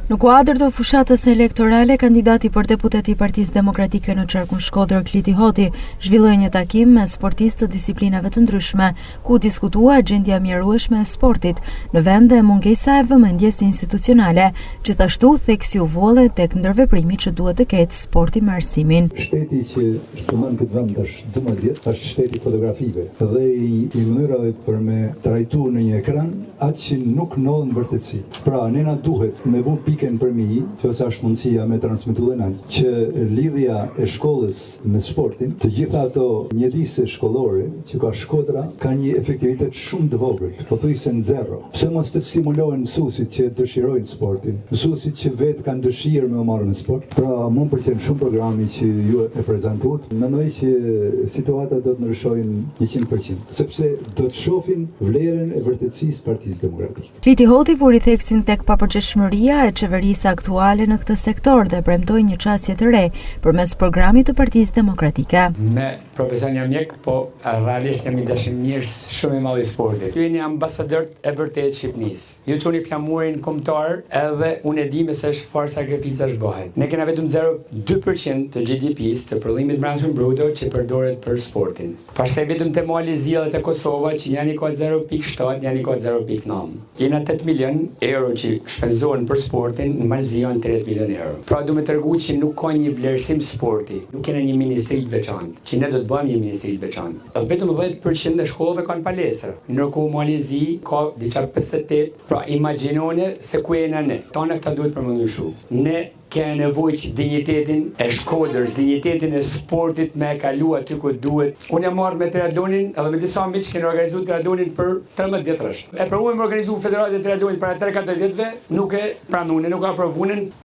Në kuadër të fushatës elektorale, kandidati për deputet i Partisë Demokratike në Qarkun Shkodër, Kliti Hoti, zhvilloi një takim me sportistë të disiplinave të ndryshme, ku diskutua gjendja mjerueshme e sportit në vend dhe mungesa e vëmendjes institucionale, gjithashtu theksi u volle tek ndërveprimi që duhet të ketë sporti me arsimin. Shteti që shpërndan këtë vend është 12 vjet, është shteti fotografive dhe i mënyrave për me trajtuar në një ekran atë që nuk ndodh në vërtetësi. Pra, ne na duhet me vu pikën për mi, që është mundësia me transmitu dhe nalt, që lidhja e shkollës me sportin, të gjitha ato mjedise shkollore që ka Shkodra, ka një efektivitet shumë të vogël, pothuajse në zero. Pse mos të stimulohen mësuesit që dëshirojnë sportin, mësuesit që vetë kanë dëshirë me u marrë në sport. Pra, më pëlqen shumë programi që ju e prezantuat. Mendoj që situata do të ndryshojnë 100%, sepse do të shohin vlerën e vërtetësisë Partisë Demokratike. Kliti Hoti vuri theksin tek papërgjeshmëria e qeverisë aktuale në këtë sektor dhe premtoi një qasje të re përmes programit të Partisë Demokratike. Me profesion jam mjek, po realisht jam i dashëmirës shumë i madh i sportit. Ju jeni ambasador e vërtetë Shqipërisë. Ju çoni flamurin kombëtar, edhe unë e di se çfarë sakrificash bëhet. Ne kena vetëm 0.2% të GDP-s të prodhimit brendshëm bruto që përdoret për sportin. Pastaj vetëm te mali zjellet e Kosovës që janë ka 0.7, janë ka 0.9. Jena 8 milion euro që shpenzohen për sportin, në Malzi janë 30 milion euro. Pra du me tërgu që nuk ka një vlerësim sporti. Nuk kena një ministri të veçantë, që ne do të bëjmë një ministri të veçantë. Dhe vetëm 10% e shkollëve kanë palestra. Ndërkohë Malzi ka diçka 58. Pra imagjinone se ku jena ne. Tana këta duhet përmendur. Ne kena nevojë që dinjitetin e Shkodrës, dinjitetin e sportit me e kalu aty ku duhet. Unë jam marrë me triatlonin edhe me disa miq që kanë organizuar triatlonin për 13 vjet rresht. E provuam të organizojmë federatë e triatlonit para 3-4 vjetëve, nuk e pranuan, nuk e aprovuan.